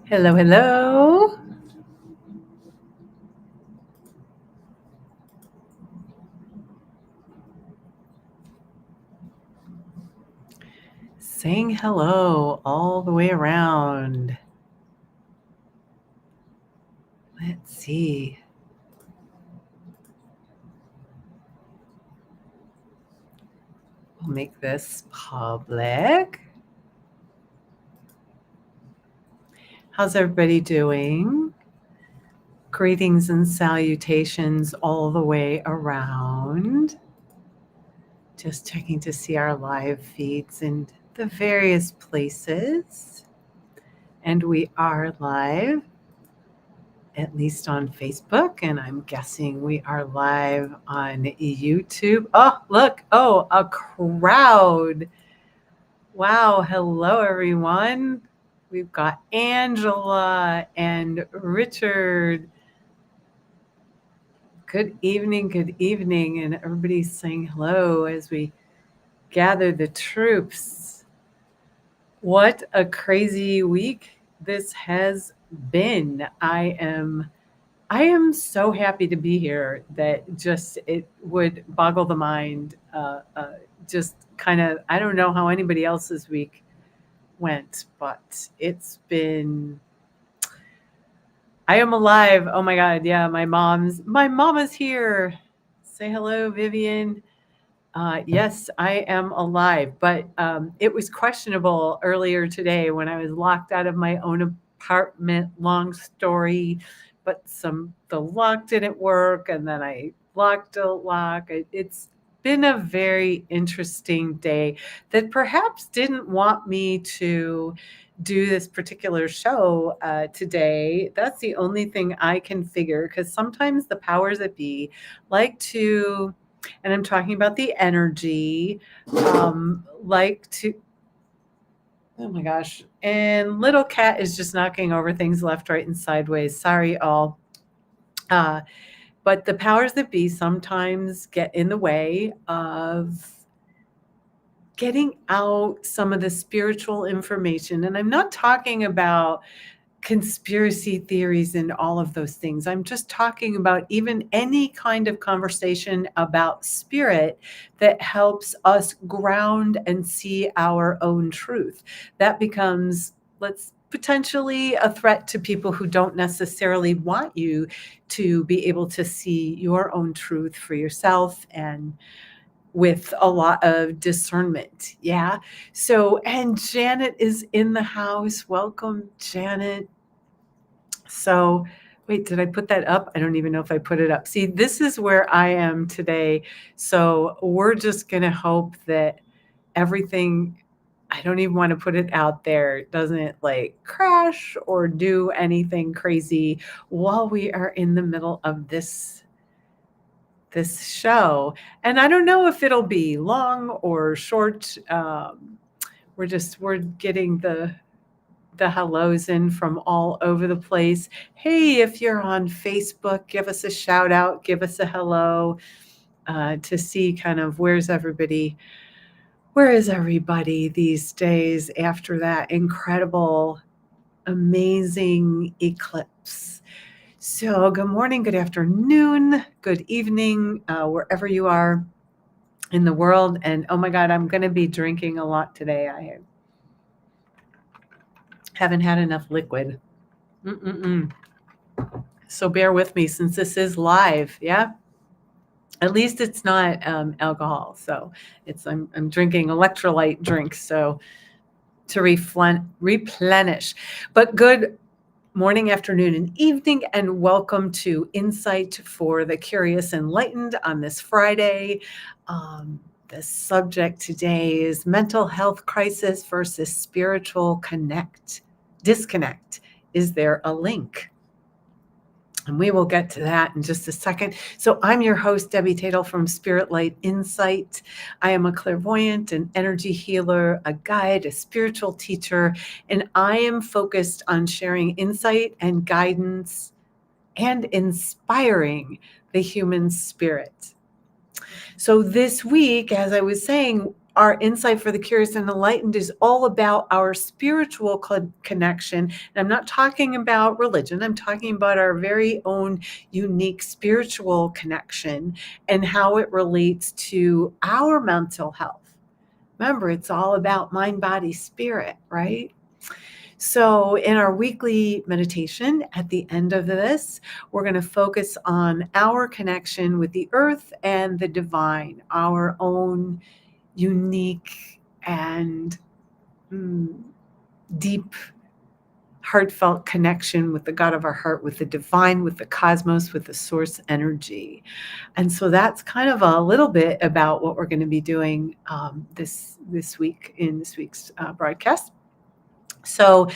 Hello, hello. Saying hello all the way around. Let's see. We'll make this public. How's everybody doing? Greetings and salutations all the way around. Just checking to see our live feeds in the various places. And we are live, at least on Facebook, and I'm guessing we are live on YouTube. Oh, look. Oh, a crowd. Wow. Hello, everyone. We've got Angela and Richard. Good evening. Good evening. And everybody's saying hello as we gather the troops. What a crazy week this has been. I am so happy to be here that just it would boggle the mind. Just kind of, I don't know how anybody else's week went, but it's been. I am alive. Oh my God. Yeah, my mom is here. Say hello, Vivian. Yes, I am alive, but it was questionable earlier today when I was locked out of my own apartment. Long story, but the lock didn't work, and then I locked a lock. It's been a very interesting day that perhaps didn't want me to do this particular show today. That's the only thing I can figure, because sometimes the powers that be like to, and I'm talking about the energy, like to, oh my gosh. And little cat is just knocking over things left, right, and sideways. Sorry, all. Uh, but the powers that be sometimes get in the way of getting out some of the spiritual information. And I'm not talking about conspiracy theories and all of those things. I'm just talking about even any kind of conversation about spirit that helps us ground and see our own truth. That becomes, let's potentially a threat to people who don't necessarily want you to be able to see your own truth for yourself, and with a lot of discernment. Yeah. So, and Janet is in the house. Welcome, Janet. So, wait, did I put that up? I don't even know if I put it up. See, this is where I am today. So, we're just going to hope that everything, I don't even want to put it out there, doesn't like crash or do anything crazy while we are in the middle of this show. And I don't know if it'll be long or short. We're getting the hellos in from all over the place. Hey, if you're on Facebook, give us a shout out, give us a hello, to see kind of where is everybody these days after that incredible, amazing eclipse. So good morning, good afternoon, good evening, wherever you are in the world. And oh my God, I'm going to be drinking a lot today. I haven't had enough liquid. Mm-mm-mm. So bear with me since this is live. Yeah. At least it's not alcohol. So I'm drinking electrolyte drinks. So to replenish. But good morning, afternoon, and evening, and welcome to Insight for the Curious and Enlightened on this Friday. The subject today is mental health crisis versus spiritual disconnect. Is there a link? And we will get to that in just a second. So I'm your host, Debbie Tatel from Spirit Light Insight. I am a clairvoyant, an energy healer, a guide, a spiritual teacher, and I am focused on sharing insight and guidance and inspiring the human spirit. So this week, as I was saying, our insight for the Curious and Enlightened is all about our spiritual connection. And I'm not talking about religion. I'm talking about our very own unique spiritual connection and how it relates to our mental health. Remember, it's all about mind, body, spirit, right? So, in our weekly meditation at the end of this, we're going to focus on our connection with the earth and the divine, our own unique and deep, heartfelt connection with the God of our heart, with the divine, with the cosmos, with the source energy. And so that's kind of a little bit about what we're going to be doing this week in this week's broadcast. So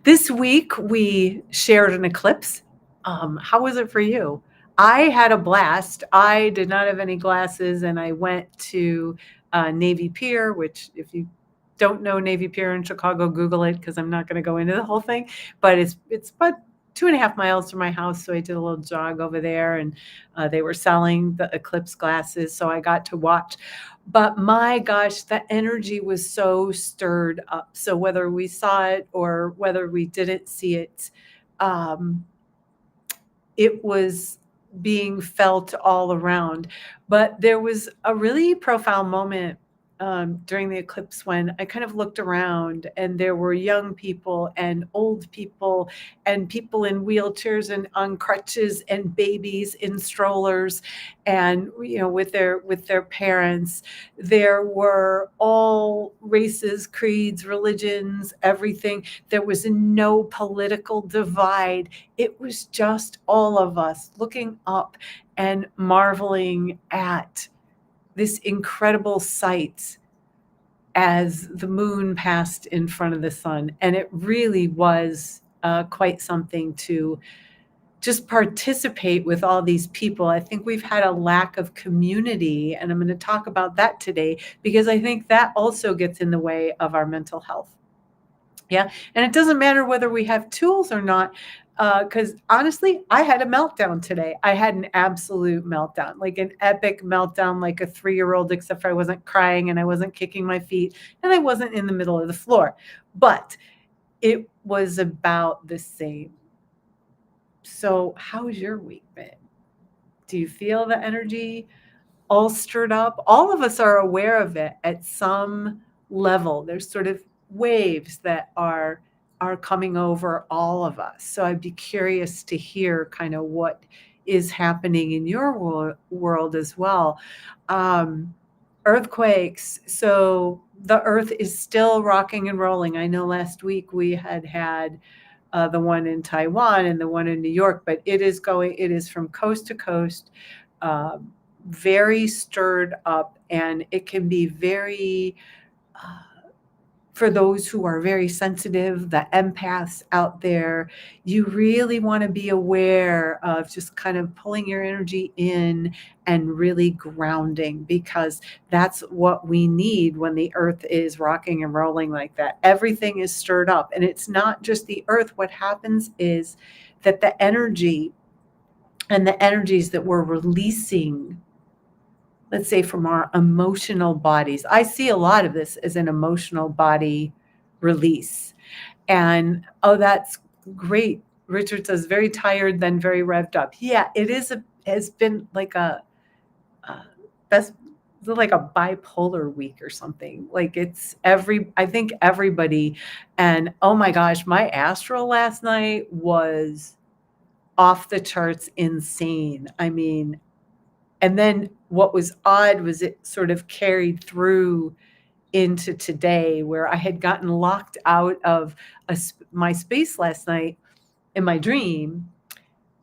this week we shared an eclipse. How was it for you? I had a blast. I did not have any glasses, and I went to Navy Pier, which if you don't know Navy Pier in Chicago, Google it because I'm not going to go into the whole thing. But it's about 2.5 miles from my house, so I did a little jog over there, and they were selling the eclipse glasses, so I got to watch. But my gosh, the energy was so stirred up. So whether we saw it or whether we didn't see it, it was being felt all around. But there was a really profound moment during the eclipse when I kind of looked around and there were young people and old people and people in wheelchairs and on crutches and babies in strollers and with their parents. There were all races, creeds, religions, everything. There was no political divide. It was just all of us looking up and marveling at this incredible sight as the moon passed in front of the sun. And it really was quite something to just participate with all these people. I think we've had a lack of community, and I'm going to talk about that today because I think that also gets in the way of our mental health. Yeah. And it doesn't matter whether we have tools or not, because honestly, I had a meltdown today. I had an absolute meltdown, like an epic meltdown, like a 3-year-old, except for I wasn't crying and I wasn't kicking my feet and I wasn't in the middle of the floor. But it was about the same. So, how's your week been? Do you feel the energy all stirred up? All of us are aware of it at some level. There's sort of waves that are coming over all of us. So I'd be curious to hear kind of what is happening in your world as well. Earthquakes. So the earth is still rocking and rolling. I know last week we had the one in Taiwan and the one in New York, but it is from coast to coast, very stirred up, and it can be very, for those who are very sensitive, the empaths out there, you really want to be aware of just kind of pulling your energy in and really grounding, because that's what we need when the earth is rocking and rolling like that. Everything is stirred up, and it's not just the earth. What happens is that the energy and the energies that we're releasing, let's say from our emotional bodies. I see a lot of this as an emotional body release. And that's great. Richard says, very tired, then very revved up. Yeah, has been like a best like a bipolar week or something. Like I think everybody, and oh my gosh, my astral last night was off the charts insane. I mean, and then what was odd was it sort of carried through into today, where I had gotten locked out of my space last night in my dream.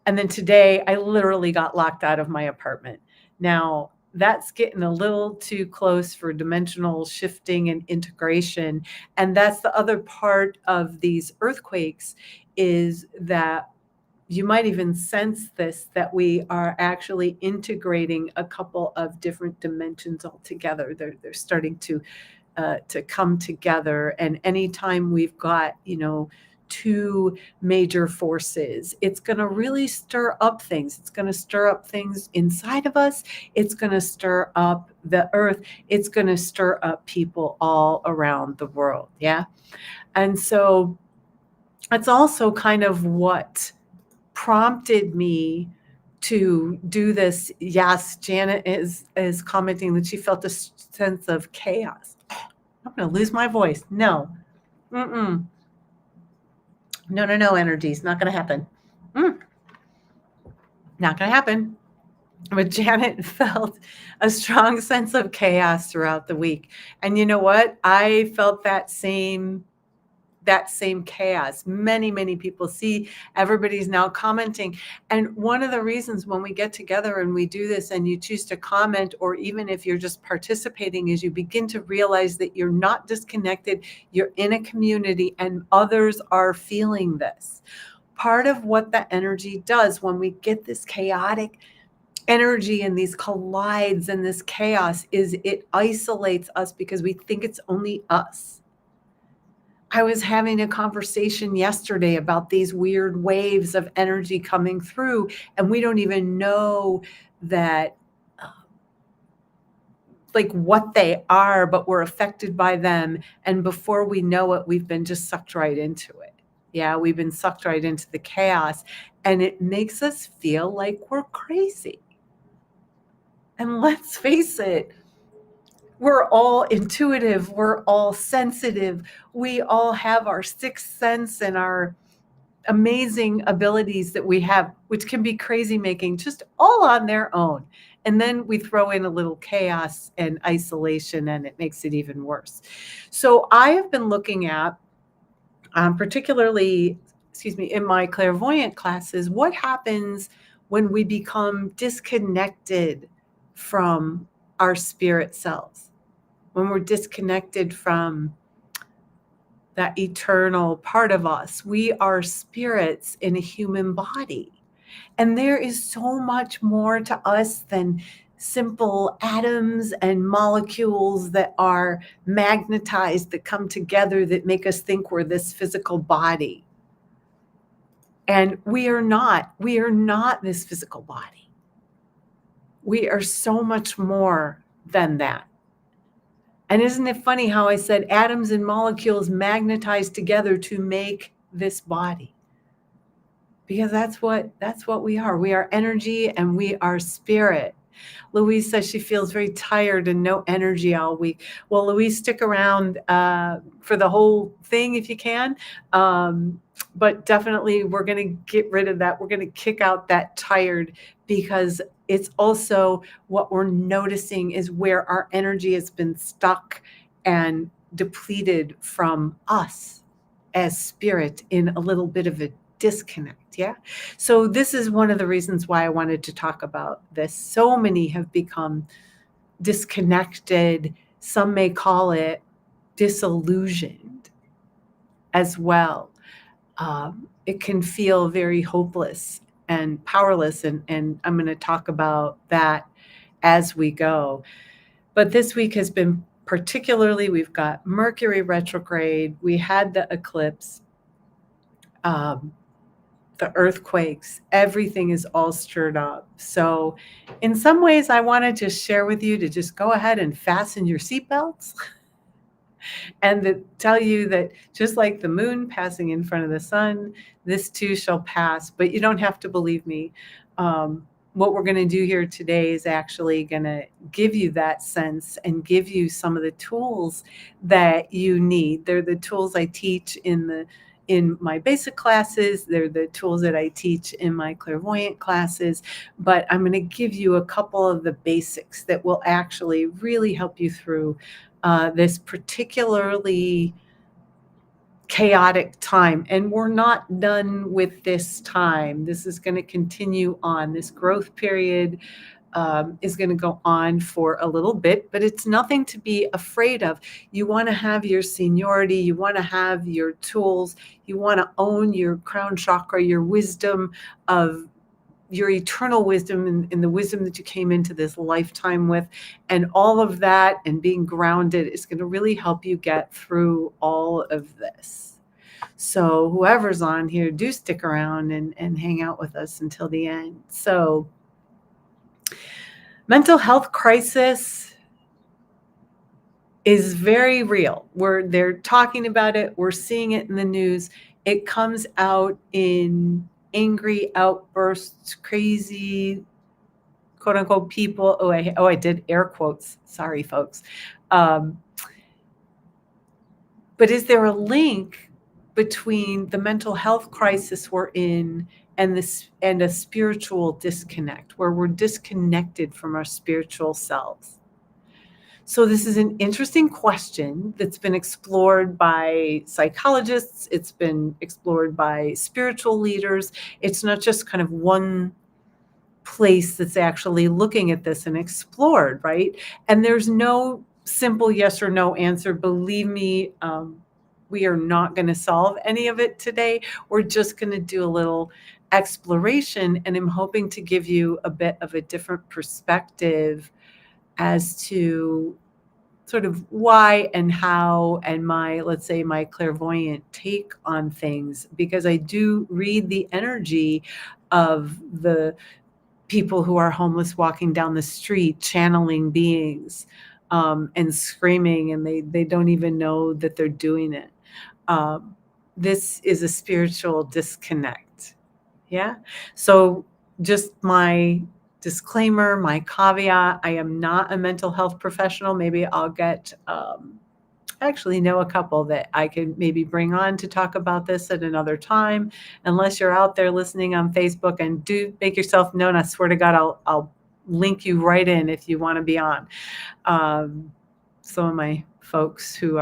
And then today I literally got locked out of my apartment. Now, that's getting a little too close for dimensional shifting and integration. And that's the other part of these earthquakes, is that you might even sense this, that we are actually integrating a couple of different dimensions all together. They're starting to come together. And anytime we've got, two major forces. It's going to really stir up things. It's going to stir up things inside of us. It's going to stir up the earth. It's going to stir up people all around the world. Yeah. And so that's also kind of what prompted me to do this. Yes, Janet is commenting that she felt a sense of chaos. I'm going to lose my voice. No. Mm-mm. No, energy. It's not going to happen. Not going to happen. But Janet felt a strong sense of chaos throughout the week. And you know what? I felt that same chaos. Many people see, everybody's now commenting. And one of the reasons when we get together and we do this and you choose to comment, or even if you're just participating, is you begin to realize that you're not disconnected. You're in a community and others are feeling this. Part of what the energy does when we get this chaotic energy and these collides and this chaos is it isolates us because we think it's only us. I was having a conversation yesterday about these weird waves of energy coming through, and we don't even know that, like what they are, but we're affected by them. And before we know it, we've been just sucked right into it. Yeah, we've been sucked right into the chaos, and it makes us feel like we're crazy. And let's face it, we're all intuitive, we're all sensitive, we all have our sixth sense and our amazing abilities that we have, which can be crazy making just all on their own. And then we throw in a little chaos and isolation, and it makes it even worse. So I have been looking at, particularly, in my clairvoyant classes, what happens when we become disconnected from our spirit selves, when we're disconnected from that eternal part of us. We are spirits in a human body. And there is so much more to us than simple atoms and molecules that are magnetized, that come together, that make us think we're this physical body. And we are not this physical body. We are so much more than that. And isn't it funny how I said atoms and molecules magnetize together to make this body? Because that's what we are. We are energy and we are spirit. Louise says she feels very tired and no energy all week. Well, Louise, stick around for the whole thing if you can. But definitely we're going to get rid of that. We're going to kick out that tired, because it's also what we're noticing is where our energy has been stuck and depleted from us as spirit, in a little bit of a disconnect. Yeah. So this is one of the reasons why I wanted to talk about this. So many have become disconnected. Some may call it disillusioned as well. It can feel very hopeless and powerless. And I'm going to talk about that as we go. But this week has been particularly, we've got Mercury retrograde. We had the eclipse. The earthquakes, everything is all stirred up. So in some ways, I wanted to share with you to just go ahead and fasten your seatbelts and to tell you that just like the moon passing in front of the sun, this too shall pass. But you don't have to believe me. What we're going to do here today is actually going to give you that sense and give you some of the tools that you need. They're the tools I teach in my basic classes. They're the tools that I teach in my clairvoyant classes, but I'm going to give you a couple of the basics that will actually really help you through this particularly chaotic time. And we're not done with this time. This is going to continue on. This growth period is going to go on for a little bit, but it's nothing to be afraid of. You want to have your seniority. You want to have your tools. You want to own your crown chakra, your wisdom of your eternal wisdom and the wisdom that you came into this lifetime with. And all of that and being grounded is going to really help you get through all of this. So whoever's on here, do stick around and hang out with us until the end. So mental health crisis is very real. They're talking about it. We're seeing it in the news. It comes out in angry outbursts, crazy, quote unquote, people. I did air quotes. Sorry, folks. But is there a link between the mental health crisis we're in and a spiritual disconnect, where we're disconnected from our spiritual selves? So this is an interesting question that's been explored by psychologists. It's been explored by spiritual leaders. It's not just kind of one place that's actually looking at this and explored, right? And there's no simple yes or no answer. Believe me, we are not going to solve any of it today. We're just going to do a little exploration, and I'm hoping to give you a bit of a different perspective as to sort of why and how, and let's say my clairvoyant take on things, because I do read the energy of the people who are homeless walking down the street, channeling beings, and screaming, and they don't even know that they're doing it. This is a spiritual disconnect. Yeah. So just my disclaimer, my caveat, I am not a mental health professional. Maybe I'll get, I actually know a couple that I could maybe bring on to talk about this at another time. Unless you're out there listening on Facebook, and do make yourself known. I swear to God, I'll link you right in if you want to be on. Some of my folks who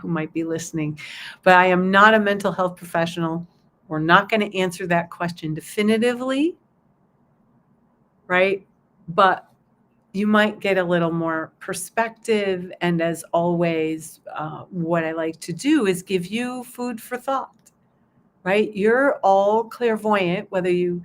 might be listening, but I am not a mental health professional. We're not going to answer that question definitively, right? But you might get a little more perspective. And as always, what I like to do is give you food for thought, right? You're all clairvoyant, whether you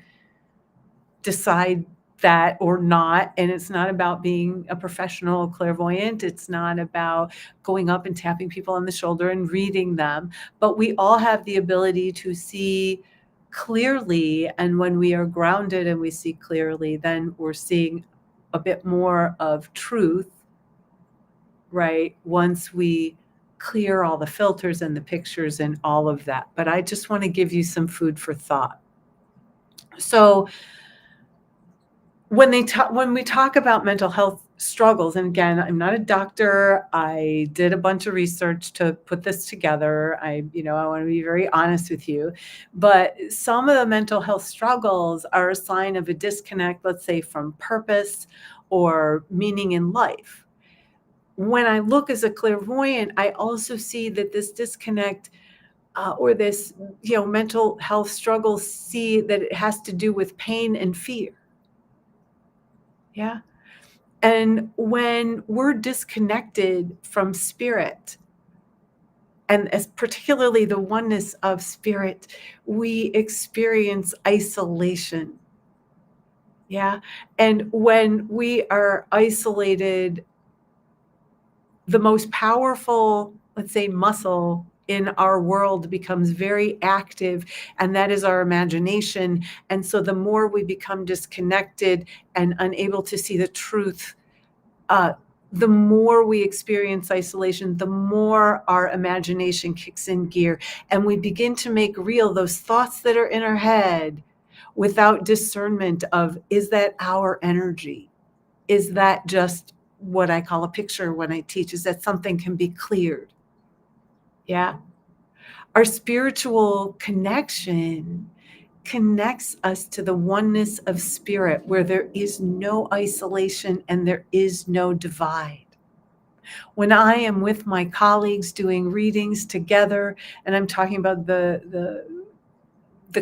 decide that or not. And it's not about being a professional clairvoyant. It's not about going up and tapping people on the shoulder and reading them. But we all have the ability to see clearly. And when we are grounded and we see clearly, then we're seeing a bit more of truth, right? Once we clear all the filters and the pictures and all of that. But I just want to give you some food for thought. So when we talk about mental health struggles, and again, I'm not a doctor. I did a bunch of research to put this together. I want to be very honest with you, but some of the mental health struggles are a sign of a disconnect, let's say from purpose or meaning in life. When I look as a clairvoyant, I also see that this disconnect or this, mental health struggles, see that it has to do with pain and fear. Yeah. And when we're disconnected from spirit, and as particularly the oneness of spirit, we experience isolation. Yeah. And when we are isolated, the most powerful, let's say, muscle in our world becomes very active, and that is our imagination. And so the more we become disconnected and unable to see the truth, the more we experience isolation, the more our imagination kicks in gear, and we begin to make real those thoughts that are in our head without discernment of, is that our energy? Is that just what I call a picture when I teach? Is that something can be cleared? Yeah. Our spiritual connection connects us to the oneness of spirit, where there is no isolation and there is no divide. When I am with my colleagues doing readings together, and I'm talking about the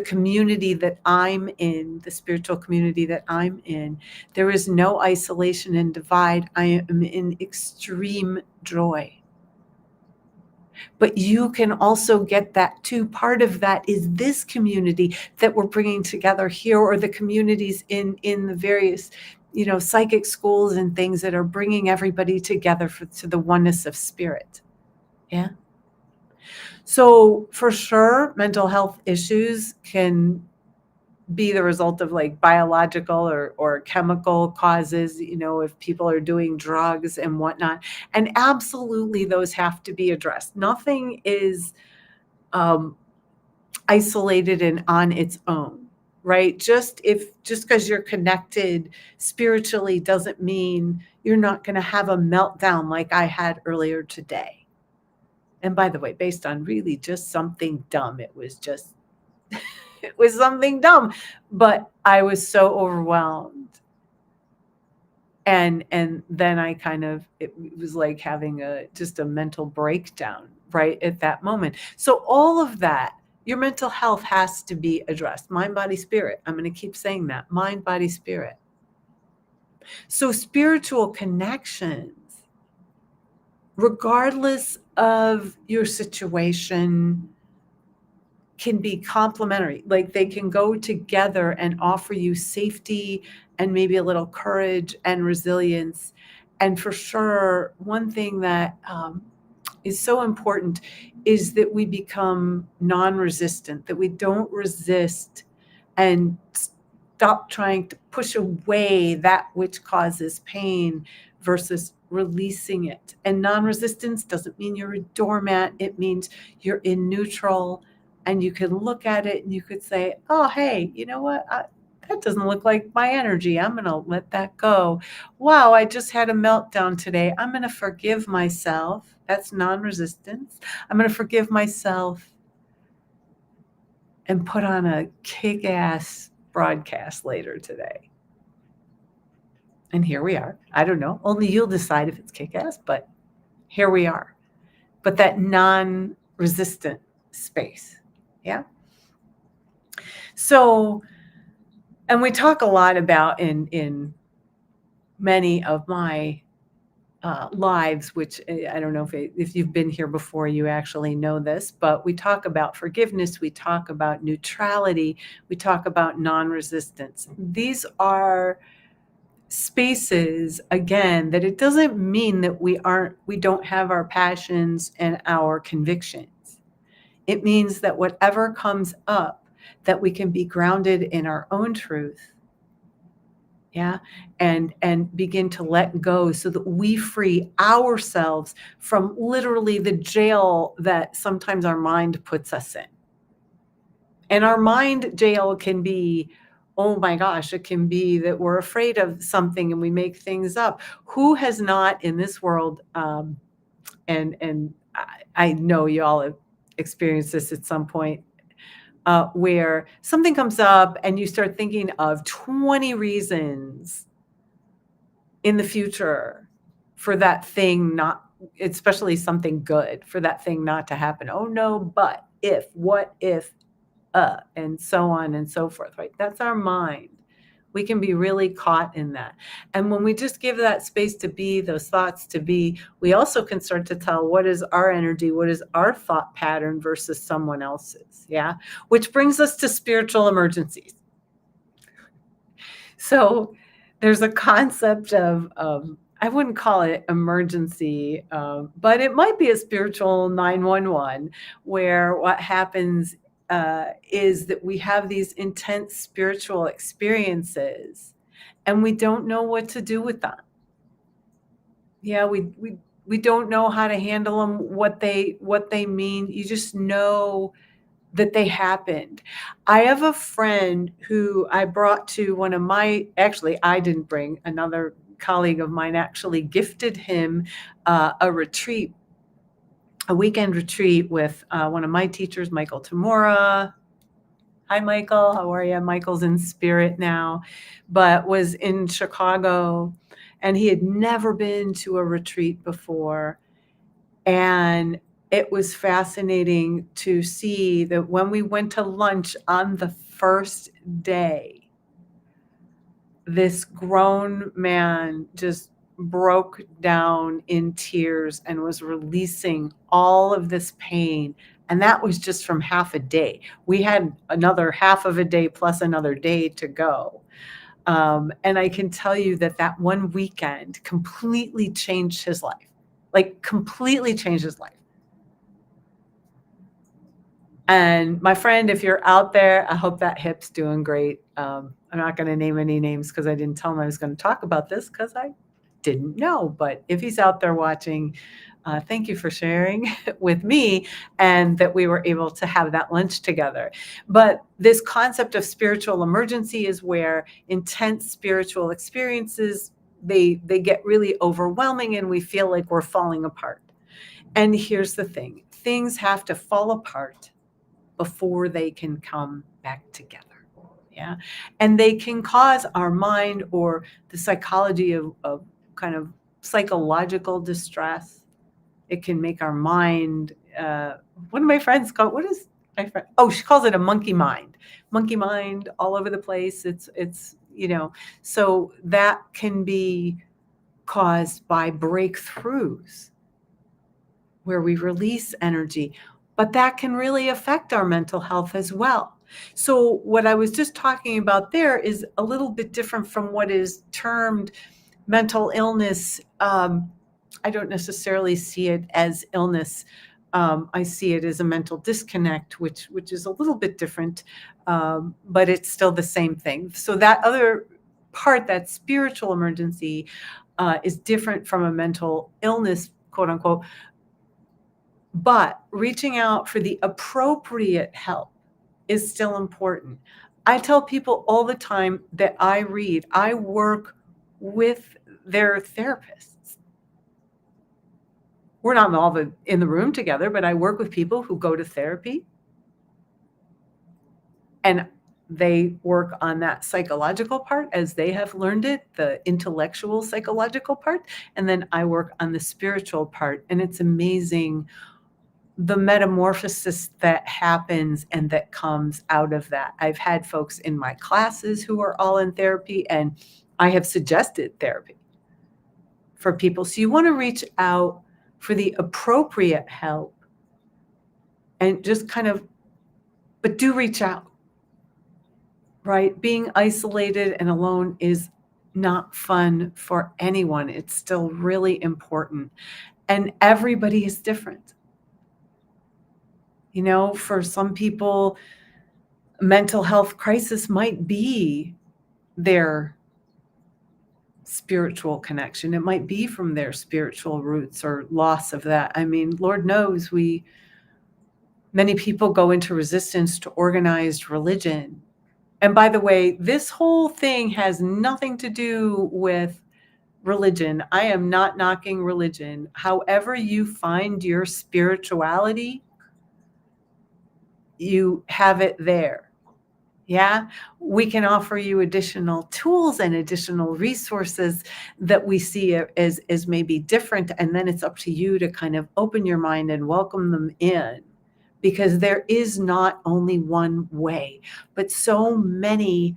community that I'm in, the spiritual community that I'm in, there is no isolation and divide. I am in extreme joy. But you can also get that too. Part of that is this community that we're bringing together here, or the communities in the various, psychic schools and things that are bringing everybody together to the oneness of spirit. Yeah. So for sure, mental health issues can be the result of like biological or chemical causes, if people are doing drugs and whatnot. And absolutely, those have to be addressed. Nothing is um, isolated and on its own, right? Just because you're connected spiritually doesn't mean you're not going to have a meltdown like I had earlier today. And by the way, based on really just something dumb, it was something dumb, but I was so overwhelmed. And then I it was like having just a mental breakdown right at that moment. So all of that, your mental health has to be addressed. Mind, body, spirit. I'm going to keep saying that. Mind, body, spirit. So spiritual connections, regardless of your situation, can be complementary. Like they can go together and offer you safety and maybe a little courage and resilience. And for sure, one thing that is so important is that we become non-resistant, that we don't resist and stop trying to push away that which causes pain versus releasing it. And non-resistance doesn't mean you're a doormat. It means you're in neutral and you can look at it and you could say, oh, hey, you know what? That doesn't look like my energy. I'm going to let that go. Wow, I just had a meltdown today. I'm going to forgive myself. That's non-resistance. I'm going to forgive myself and put on a kick-ass broadcast later today. And here we are. I don't know. Only you'll decide if it's kick-ass, but here we are. But that non-resistant space. Yeah. So, and we talk a lot about in many of my lives, which I don't know if you've been here before, you actually know this, but we talk about forgiveness, we talk about neutrality, we talk about non-resistance. These are spaces, again, that it doesn't mean that we don't have our passions and our convictions. It means that whatever comes up, that we can be grounded in our own truth, yeah, and begin to let go so that we free ourselves from literally the jail that sometimes our mind puts us in. And our mind jail can be, oh my gosh, it can be that we're afraid of something and we make things up. Who has not in this world, and I know you all have experienced this at some point, where something comes up and you start thinking of 20 reasons in the future for that thing not, especially something good, for that thing not to happen. Oh no, but if, what if, and so on and so forth, right? That's our mind. We can be really caught in that. And when we just give that space to be, those thoughts to be, we also can start to tell what is our energy, what is our thought pattern versus someone else's. Yeah. Which brings us to spiritual emergencies. So there's a concept of I wouldn't call it emergency, but it might be a spiritual 911, where what happens is that we have these intense spiritual experiences and we don't know what to do with them. Yeah, we don't know how to handle them, what they mean. You just know that they happened. I have a friend who I brought to one of my, actually, I didn't bring, another colleague of mine actually gifted him a retreat, a weekend retreat with one of my teachers, Michael Tamura. Hi, Michael. How are you? Michael's in spirit now, but was in Chicago, and he had never been to a retreat before. And it was fascinating to see that when we went to lunch on the first day, this grown man just broke down in tears and was releasing all of this pain. And that was just from half a day. We had another half of a day plus another day to go. And I can tell you that one weekend completely changed his life, like completely changed his life. And my friend, if you're out there, I hope that hip's doing great. I'm not going to name any names because I didn't tell him I was going to talk about this because I didn't know. But if he's out there watching, thank you for sharing with me and that we were able to have that lunch together. But this concept of spiritual emergency is where intense spiritual experiences, they get really overwhelming and we feel like we're falling apart. And here's the thing, things have to fall apart before they can come back together. Yeah. And they can cause our mind or the psychology of kind of psychological distress. It can make our mind, one of my friends called, what is my friend? Oh, she calls it a monkey mind all over the place. So that can be caused by breakthroughs where we release energy, but that can really affect our mental health as well. So what I was just talking about there is a little bit different from what is termed mental illness. I don't necessarily see it as illness. I see it as a mental disconnect, which is a little bit different, but it's still the same thing. So that other part, that spiritual emergency, is different from a mental illness, quote unquote. But reaching out for the appropriate help is still important. I tell people all the time that I work with their therapists. We're not all in the room together, but I work with people who go to therapy and they work on that psychological part as they have learned it, the intellectual psychological part. And then I work on the spiritual part. And it's amazing the metamorphosis that happens and that comes out of that. I've had folks in my classes who are all in therapy, and I have suggested therapy for people. So you want to reach out for the appropriate help and just but do reach out, right? Being isolated and alone is not fun for anyone. It's still really important. And everybody is different. For some people, mental health crisis might be their spiritual connection. It might be from their spiritual roots or loss of that. I mean, Lord knows many people go into resistance to organized religion. And by the way, this whole thing has nothing to do with religion. I am not knocking religion. However you find your spirituality, you have it there. Yeah, we can offer you additional tools and additional resources that we see as maybe different. And then it's up to you to kind of open your mind and welcome them in, because there is not only one way, but so many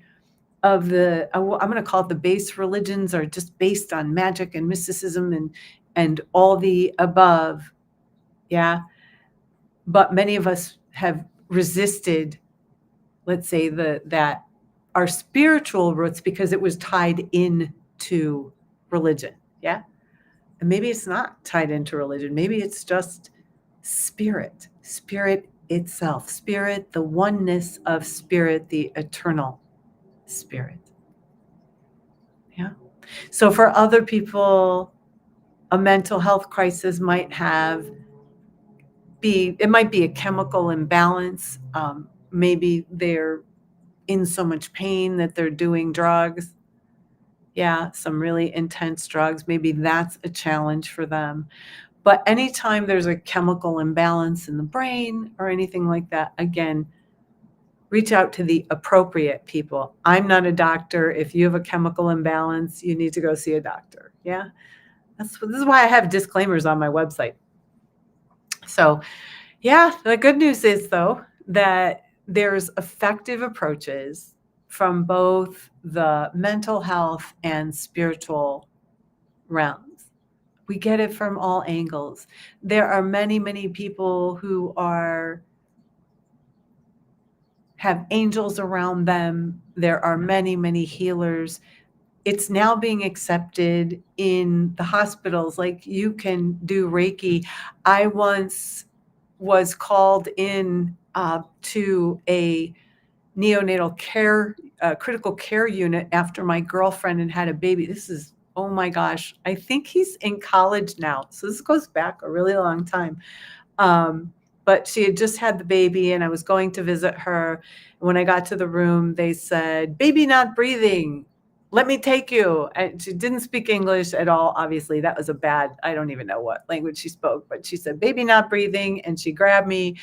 of I'm going to call it the base religions are just based on magic and mysticism and all the above. Yeah. But many of us have resisted, let's say, that our spiritual roots because it was tied into religion. Yeah. And maybe it's not tied into religion. Maybe it's just spirit itself, spirit, the oneness of spirit, the eternal spirit. Yeah. So for other people, a mental health crisis might be a chemical imbalance. Maybe they're in so much pain that they're doing drugs. Yeah, some really intense drugs. Maybe that's a challenge for them. But anytime there's a chemical imbalance in the brain or anything like that, again, reach out to the appropriate people. I'm not a doctor. If you have a chemical imbalance, you need to go see a doctor. Yeah. This is why I have disclaimers on my website. So, yeah, the good news is, though, that there's effective approaches from both the mental health and spiritual realms. We get it from all angles. There are many, many people who have angels around them. There are many, many healers. It's now being accepted in the hospitals. Like, you can do Reiki. I once was called in to a neonatal care, critical care unit after my girlfriend had a baby. This is, oh my gosh, I think he's in college now. So this goes back a really long time. But she had just had the baby and I was going to visit her. When I got to the room, they said, baby not breathing. Let me take you. And she didn't speak English at all. Obviously, that was a bad, I don't even know what language she spoke, but she said, baby not breathing. And she grabbed me.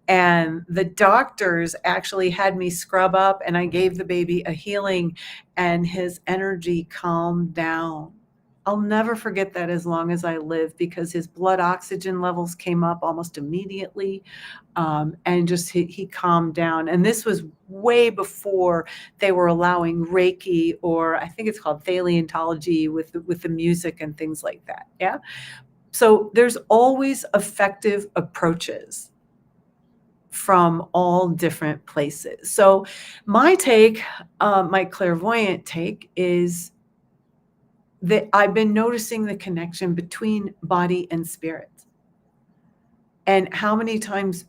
And the doctors actually had me scrub up and I gave the baby a healing and his energy calmed down. I'll never forget that as long as I live because his blood oxygen levels came up almost immediately. And just he calmed down. And this was way before they were allowing Reiki, or I think it's called Thalientology with the music and things like that. Yeah. So there's always effective approaches from all different places. So my take, my clairvoyant take is that I've been noticing the connection between body and spirit and how many times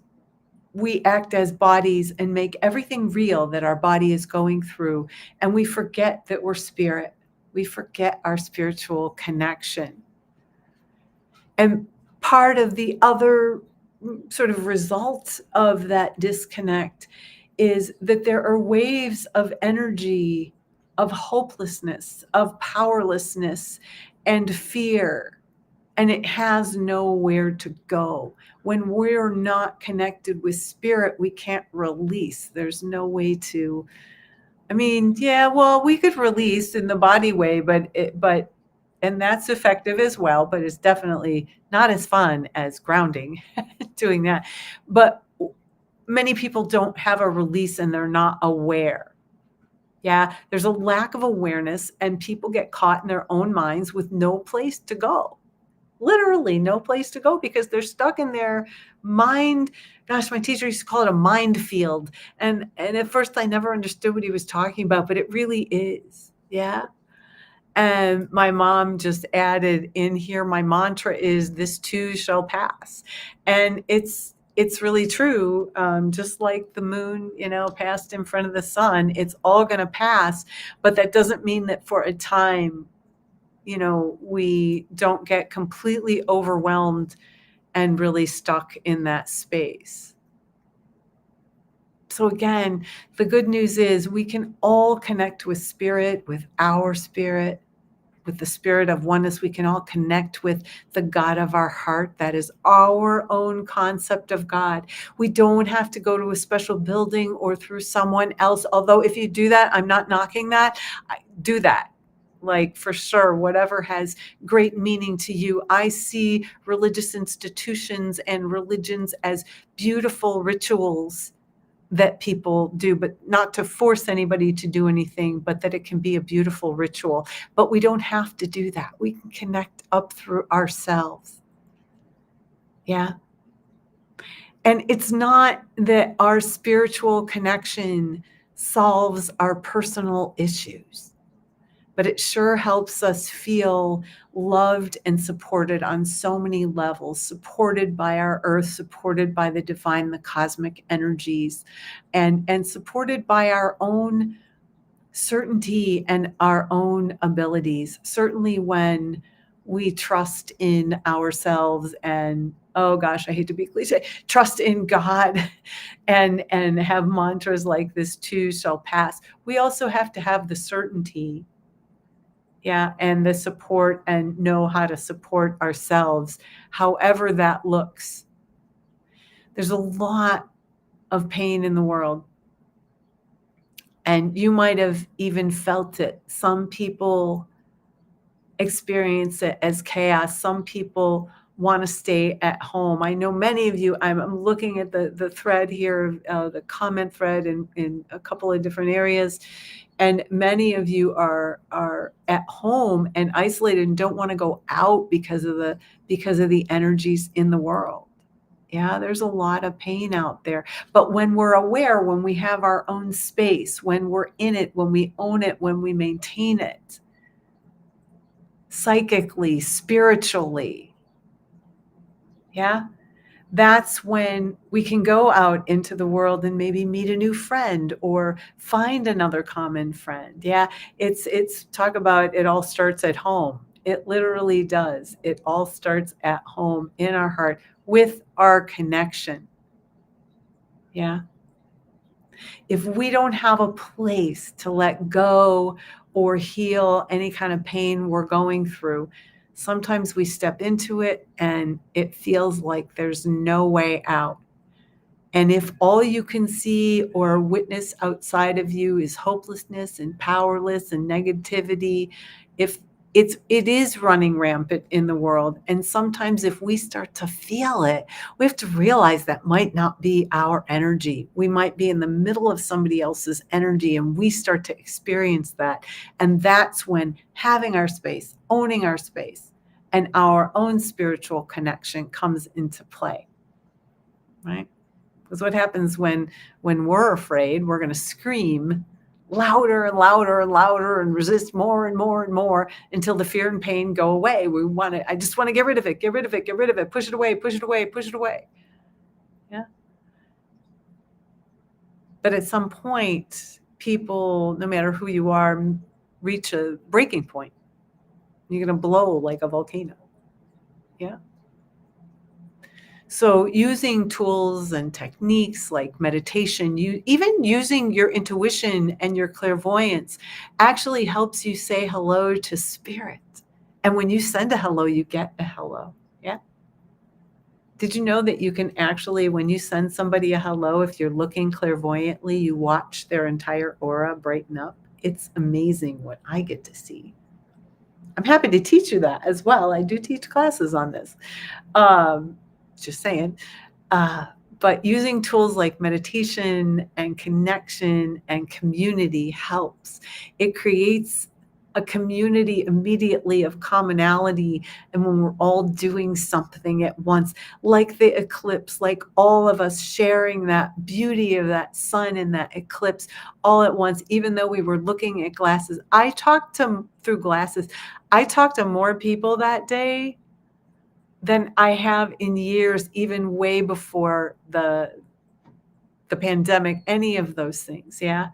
we act as bodies and make everything real that our body is going through. And we forget that we're spirit. We forget our spiritual connection. And part of the other sort of result of that disconnect is that there are waves of energy, of hopelessness, of powerlessness, and fear. And it has nowhere to go. When we're not connected with spirit, we can't release. There's no way to, I mean, yeah, well, we could release in the body way, and that's effective as well, but it's definitely not as fun as grounding doing that. But many people don't have a release and they're not aware. Yeah, there's a lack of awareness and people get caught in their own minds with no place to go. Literally no place to go because they're stuck in their mind. Gosh, my teacher used to call it a mind field. And at first I never understood what he was talking about, but it really is. Yeah. And my mom just added in here, my mantra is this too shall pass. And it's really true. Just like the moon, passed in front of the sun, it's all going to pass. But that doesn't mean that for a time, we don't get completely overwhelmed and really stuck in that space. So again, the good news is we can all connect with spirit, with our spirit, with the spirit of oneness. We can all connect with the God of our heart. That is our own concept of God. We don't have to go to a special building or through someone else. Although if you do that, I'm not knocking that. Do that. Like for sure, whatever has great meaning to you. I see religious institutions and religions as beautiful rituals that people do, but not to force anybody to do anything, but that it can be a beautiful ritual. But we don't have to do that. We can connect up through ourselves. Yeah. And it's not that our spiritual connection solves our personal issues, but it sure helps us feel loved and supported on so many levels, supported by our earth, supported by the divine, the cosmic energies, and supported by our own certainty and our own abilities. Certainly when we trust in ourselves and, oh gosh, I hate to be cliche, trust in God and have mantras like this too shall pass. We also have to have the certainty, yeah, and the support and know how to support ourselves, however that looks. There's a lot of pain in the world. And you might have even felt it. Some people experience it as chaos. Some people want to stay at home. I know many of you, I'm looking at the thread here, the comment thread in a couple of different areas. And many of you are at home and isolated and don't want to go out because of the energies in the world. Yeah, there's a lot of pain out there. But when we're aware, when we have our own space, when we're in it, when we own it, when we maintain it, psychically, spiritually, yeah, that's when we can go out into the world and maybe meet a new friend or find another common friend. Yeah, it's talk about it all starts at home. It literally does. It all starts at home in our heart with our connection. Yeah. If we don't have a place to let go or heal any kind of pain we're going through, sometimes we step into it and it feels like there's no way out. And if all you can see or witness outside of you is hopelessness and powerless and negativity, if it is running rampant in the world. And sometimes if we start to feel it, we have to realize that might not be our energy. We might be in the middle of somebody else's energy and we start to experience that. And that's when having our space, owning our space, and our own spiritual connection comes into play, right? Because what happens when we're afraid, we're going to scream louder and louder and louder and resist more and more and more until the fear and pain go away. I just want to get rid of it, get rid of it, get rid of it, push it away, push it away, push it away. Yeah. But at some point, people, no matter who you are, reach a breaking point. You're going to blow like a volcano. Yeah. So using tools and techniques like meditation, even using your intuition and your clairvoyance actually helps you say hello to spirit. And when you send a hello, you get a hello. Yeah. Did you know that you can actually, when you send somebody a hello, if you're looking clairvoyantly, you watch their entire aura brighten up? It's amazing what I get to see. I'm happy to teach you that as well. I do teach classes on this. Um, just saying. Uh, but using tools like meditation and connection and community helps. It creates a community immediately of commonality. And when we're all doing something at once, like the eclipse, like all of us sharing that beauty of that sun and that eclipse all at once, even though we were looking at glasses. I talked to through glasses. I talked to more people that day than I have in years, even way before the pandemic, any of those things. Yeah.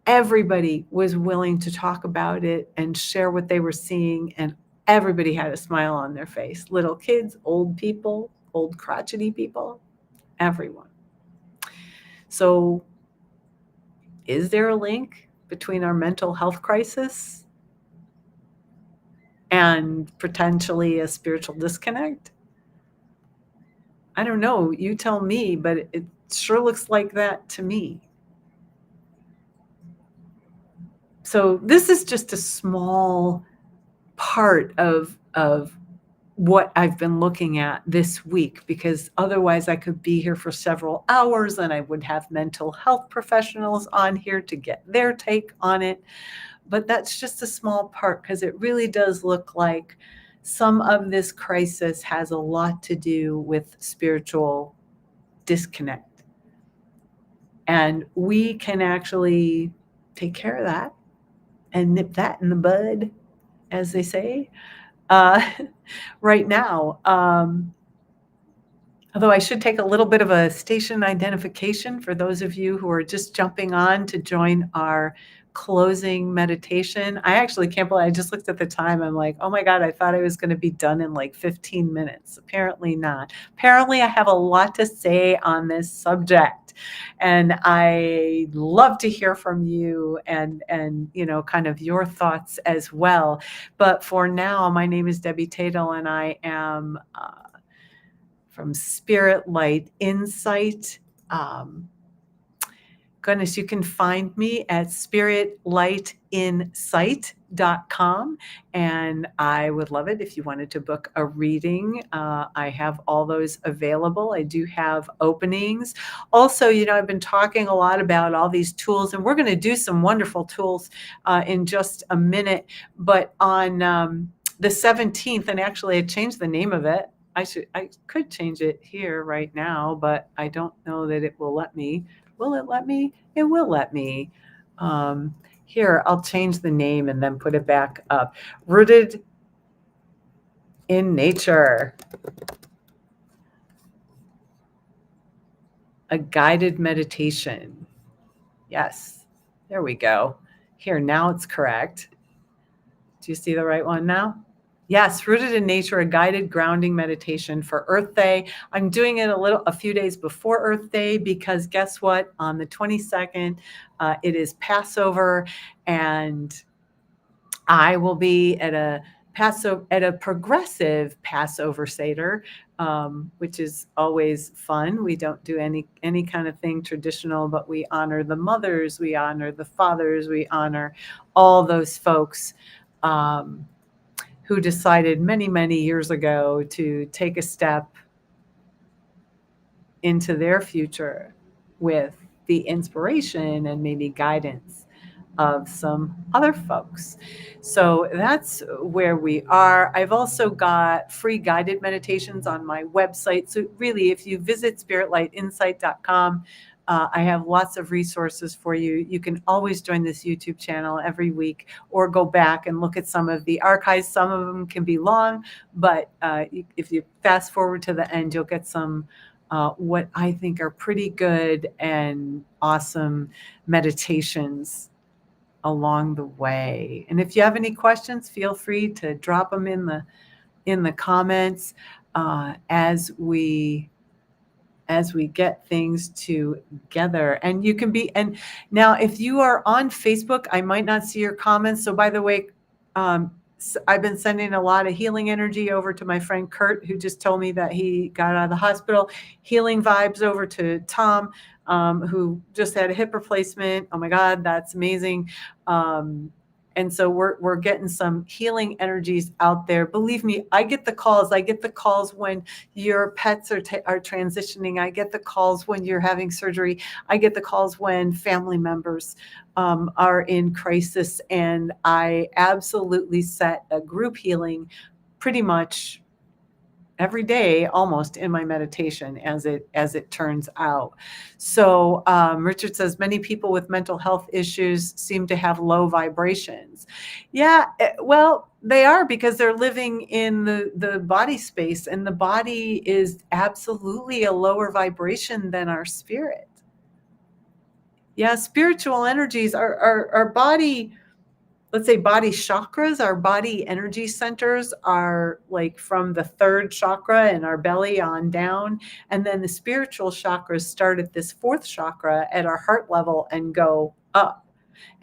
Everybody was willing to talk about it and share what they were seeing. And everybody had a smile on their face. Little kids, old people, old crotchety people, everyone. So is there a link between our mental health crisis and potentially a spiritual disconnect? I don't know. You tell me, but it sure looks like that to me. So this is just a small part of what I've been looking at this week, because otherwise I could be here for several hours and I would have mental health professionals on here to get their take on it. But that's just a small part, because it really does look like some of this crisis has a lot to do with spiritual disconnect. And we can actually take care of that and nip that in the bud, as they say, uh, right now. Although I should take a little bit of a station identification for those of you who are just jumping on to join our closing meditation. I actually can't believe I just looked at the time. I'm like, oh my God, I thought I was going to be done in like 15 minutes. Apparently not. Apparently I have a lot to say on this subject. And I love to hear from you and kind of your thoughts as well. But for now, my name is Debbie Tatel, and I am from Spirit Light Insight. Goodness, you can find me at spiritlightinsight.com. And I would love it if you wanted to book a reading. I have all those available. I do have openings. Also, I've been talking a lot about all these tools, and we're going to do some wonderful tools in just a minute. But on the 17th, and actually I changed the name of it. I could change it here right now, but I don't know that it will let me. Will it let me? It will let me. Here, I'll change the name and then put it back up. Rooted in Nature. a guided meditation. Yes, there we go. Here, now it's correct. Do you see the right one now? Yes, Rooted in Nature, a guided grounding meditation for Earth Day. I'm doing it a few days before Earth Day because guess what? On the 22nd, it is Passover, and I will be at a progressive Passover Seder, which is always fun. We don't do any kind of thing traditional, but we honor the mothers, we honor the fathers, we honor all those folks who decided many years ago to take a step into their future with the inspiration and maybe guidance of some other folks. So that's where we are. I've also got free guided meditations on my website. So really, if you visit spiritlightinsight.com, I have lots of resources for you. You can always join this YouTube channel every week or go back and look at some of the archives. Some of them can be long, but if you fast forward to the end, you'll get some what I think are pretty good and awesome meditations along the way. And if you have any questions, feel free to drop them in the comments as we get things together. And you can be, and now if you are on Facebook, I might not see your comments. So by the way, I've been sending a lot of healing energy over to my friend Kurt, who just told me that he got out of the hospital. Healing vibes over to Tom, who just had a hip replacement. Oh my God, that's amazing. And so we're getting some healing energies out there. Believe me, I get the calls. I get the calls when your pets are transitioning. I get the calls when you're having surgery. I get the calls when family members are in crisis. And I absolutely set a group healing pretty much every day, almost, in my meditation, as it turns out. So Richard says many people with mental health issues seem to have low vibrations. Yeah, well, they are, because they're living in the body space, and the body is absolutely a lower vibration than our spirit. Yeah, spiritual energies, our body, let's say body chakras, our body energy centers are like from the third chakra in our belly on down. And then the spiritual chakras start at this fourth chakra at our heart level and go up.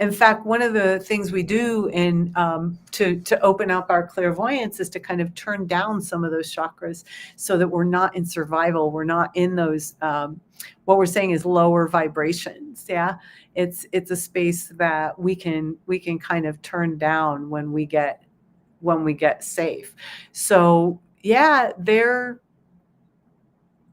In fact, one of the things we do to open up our clairvoyance is to kind of turn down some of those chakras so that we're not in survival. We're not in those, what we're saying is lower vibrations. Yeah. It's a space that we can kind of turn down when we get safe. So yeah, they're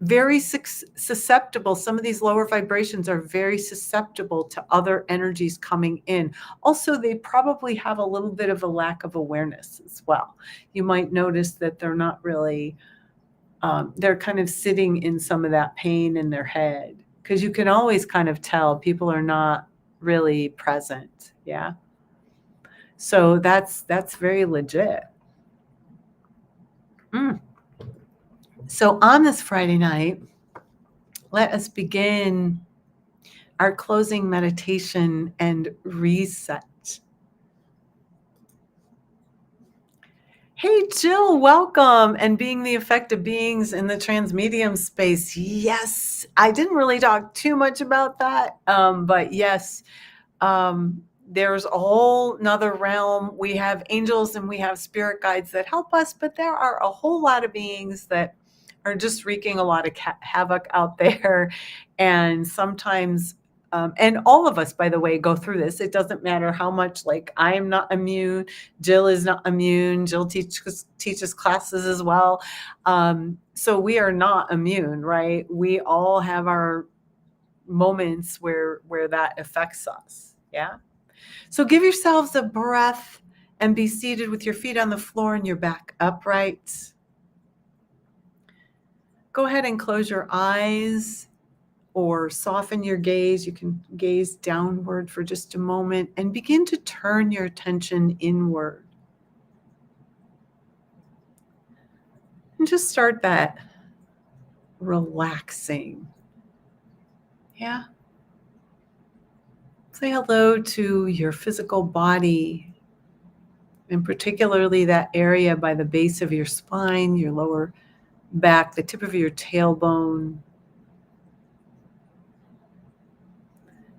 very susceptible. Some of these lower vibrations are very susceptible to other energies coming in. Also, they probably have a little bit of a lack of awareness as well. You might notice that they're not really, they're kind of sitting in some of that pain in their head, because you can always kind of tell people are not really present. Yeah. So that's very legit. So on this Friday night, let us begin our closing meditation and reset. Hey, Jill, welcome. And being the effective beings in the transmedium space. Yes, I didn't really talk too much about that. But yes, there's a whole nother realm. We have angels and we have spirit guides that help us, but there are a whole lot of beings that are just wreaking a lot of havoc out there. And sometimes, and all of us, by the way, go through this. It doesn't matter how much, like, I am not immune. Jill is not immune. Jill teaches classes as well. So we are not immune, right? We all have our moments where that affects us. Yeah. So give yourselves a breath and be seated with your feet on the floor and your back upright. Go ahead and close your eyes or soften your gaze. You can gaze downward for just a moment and begin to turn your attention inward. And just start that relaxing. Yeah. Say hello to your physical body, and particularly that area by the base of your spine, your lower back, the tip of your tailbone.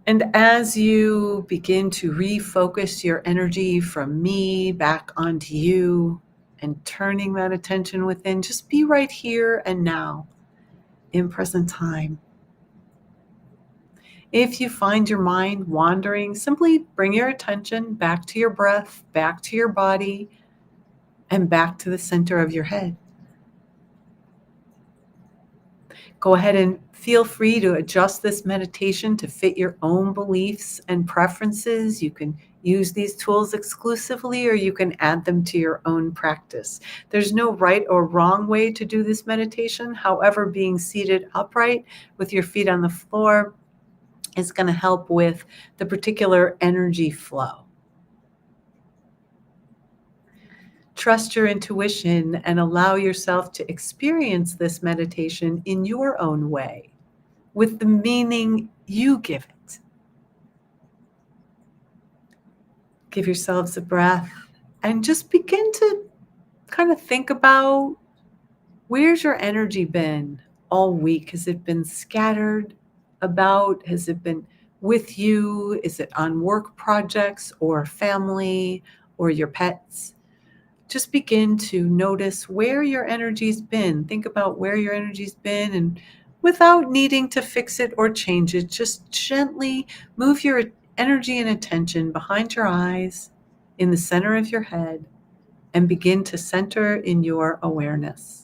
And as you begin to refocus your energy from me back onto you and turning that attention within, just be right here and now in present time. If you find your mind wandering, simply bring your attention back to your breath, back to your body, and back to the center of your head. Go ahead and feel free to adjust this meditation to fit your own beliefs and preferences. You can use these tools exclusively, or you can add them to your own practice. There's no right or wrong way to do this meditation. However, being seated upright with your feet on the floor is going to help with the particular energy flow. Trust your intuition and allow yourself to experience this meditation in your own way, with the meaning you give it. Give yourselves a breath and just begin to kind of think about, where's your energy been all week? Has it been scattered about? Has it been with you? Is it on work projects or family or your pets? Just begin to notice where your energy's been. Think about where your energy's been, and without needing to fix it or change it, just gently move your energy and attention behind your eyes, in the center of your head, and begin to center in your awareness.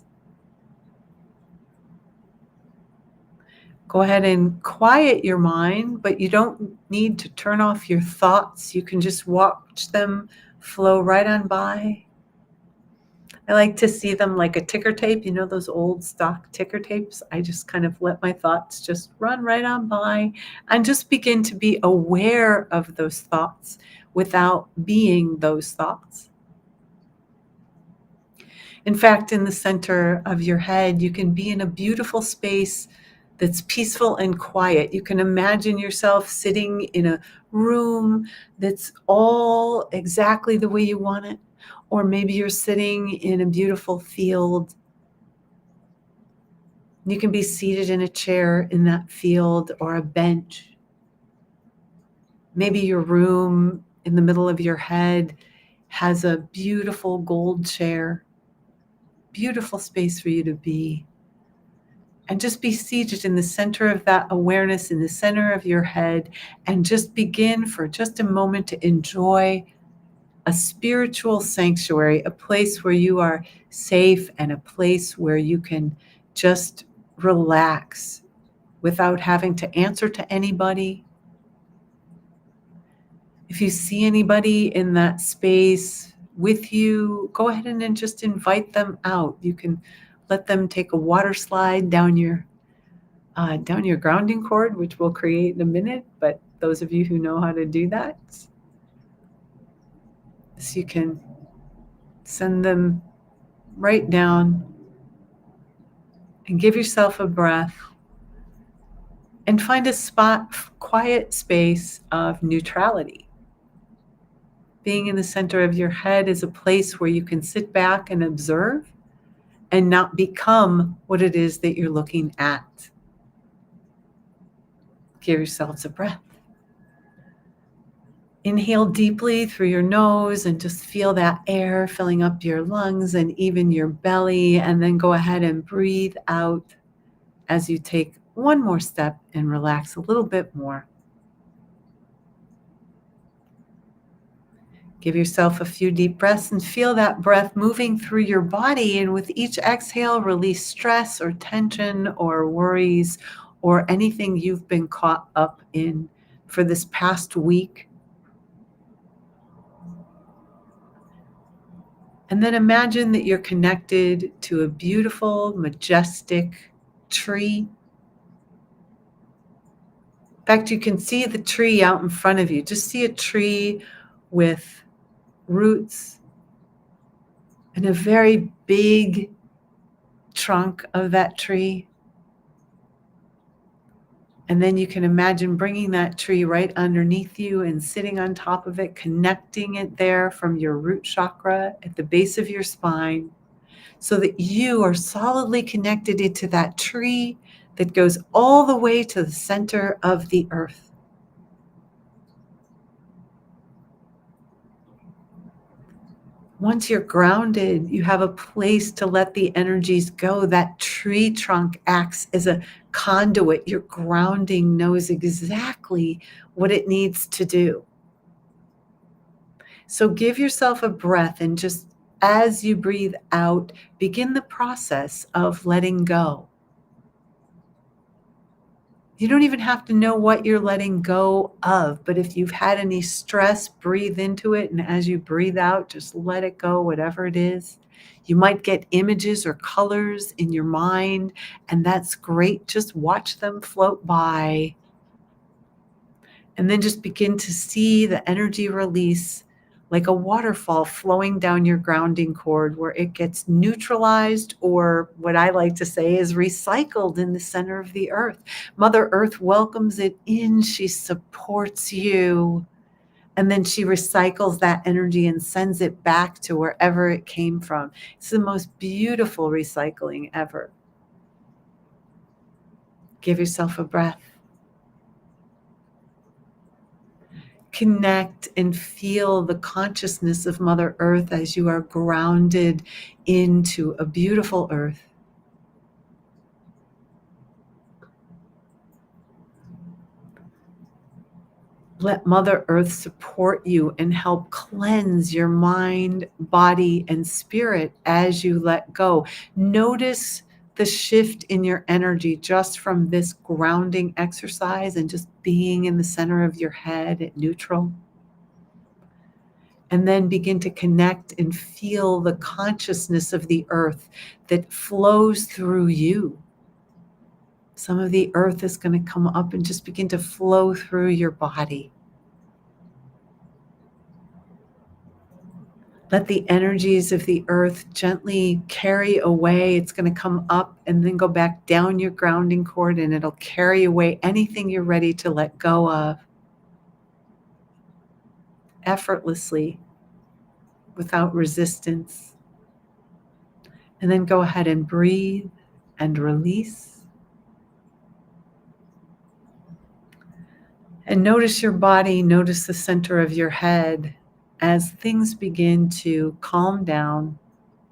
Go ahead and quiet your mind, but you don't need to turn off your thoughts. You can just watch them flow right on by. I like to see them like a ticker tape, you know, those old stock ticker tapes. I just kind of let my thoughts just run right on by and just begin to be aware of those thoughts without being those thoughts. In fact, in the center of your head, you can be in a beautiful space that's peaceful and quiet. You can imagine yourself sitting in a room that's all exactly the way you want it. Or maybe you're sitting in a beautiful field. You can be seated in a chair in that field or a bench. Maybe your room in the middle of your head has a beautiful gold chair. Beautiful space for you to be. And just be seated in the center of that awareness, in the center of your head, and just begin for just a moment to enjoy a spiritual sanctuary, a place where you are safe and a place where you can just relax without having to answer to anybody. If you see anybody in that space with you, go ahead and just invite them out. You can let them take a water slide down your grounding cord, which we'll create in a minute, but those of you who know how to do that, so you can send them right down and give yourself a breath and find a spot, quiet space of neutrality. Being in the center of your head is a place where you can sit back and observe and not become what it is that you're looking at. Give yourselves a breath. Inhale deeply through your nose and just feel that air filling up your lungs and even your belly. And then go ahead and breathe out as you take one more step and relax a little bit more. Give yourself a few deep breaths and feel that breath moving through your body. And with each exhale, release stress or tension or worries or anything you've been caught up in for this past week. And then imagine that you're connected to a beautiful, majestic tree. In fact, you can see the tree out in front of you. Just see a tree with roots and a very big trunk of that tree. And then you can imagine bringing that tree right underneath you and sitting on top of it, connecting it there from your root chakra at the base of your spine, so that you are solidly connected into that tree that goes all the way to the center of the earth. Once you're grounded, you have a place to let the energies go. That tree trunk acts as a conduit. Your grounding knows exactly what it needs to do. So give yourself a breath, and just as you breathe out, begin the process of letting go. You don't even have to know what you're letting go of, but if you've had any stress, breathe into it. And as you breathe out, just let it go, whatever it is. You might get images or colors in your mind, and that's great. Just watch them float by. And then just begin to see the energy release like a waterfall flowing down your grounding cord, where it gets neutralized, or what I like to say is recycled in the center of the earth. Mother Earth welcomes it in. She supports you. And then she recycles that energy and sends it back to wherever it came from. It's the most beautiful recycling ever. Give yourself a breath. Connect and feel the consciousness of Mother Earth as you are grounded into a beautiful earth. Let Mother Earth support you and help cleanse your mind, body, and spirit as you let go. Notice the shift in your energy just from this grounding exercise and just being in the center of your head at neutral. And then begin to connect and feel the consciousness of the earth that flows through you. Some of the earth is going to come up and just begin to flow through your body. Let the energies of the earth gently carry away. It's going to come up and then go back down your grounding cord, and it'll carry away anything you're ready to let go of, effortlessly, without resistance. And then go ahead and breathe and release. And notice your body, notice the center of your head. As things begin to calm down,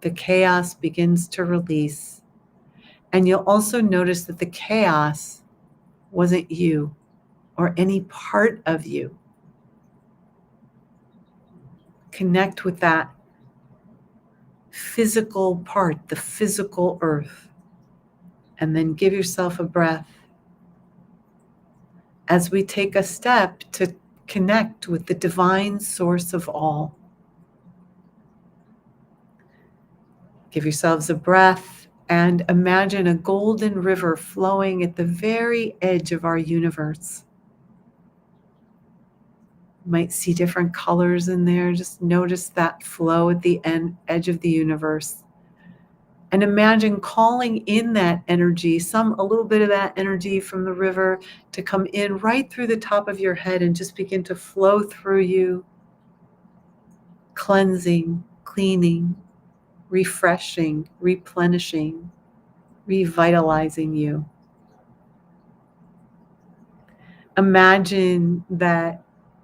the chaos begins to release. And you'll also notice that the chaos wasn't you or any part of you. Connect with that physical part, the physical earth, and then give yourself a breath as we take a step to connect with the divine source of all. Give yourselves a breath and imagine a golden river flowing at the very edge of our universe. You might see different colors in there. Just notice that flow at the edge of the universe. And imagine calling in that energy, a little bit of that energy from the river, to come in right through the top of your head and just begin to flow through you, cleansing, cleaning, refreshing, replenishing, revitalizing you. Imagine that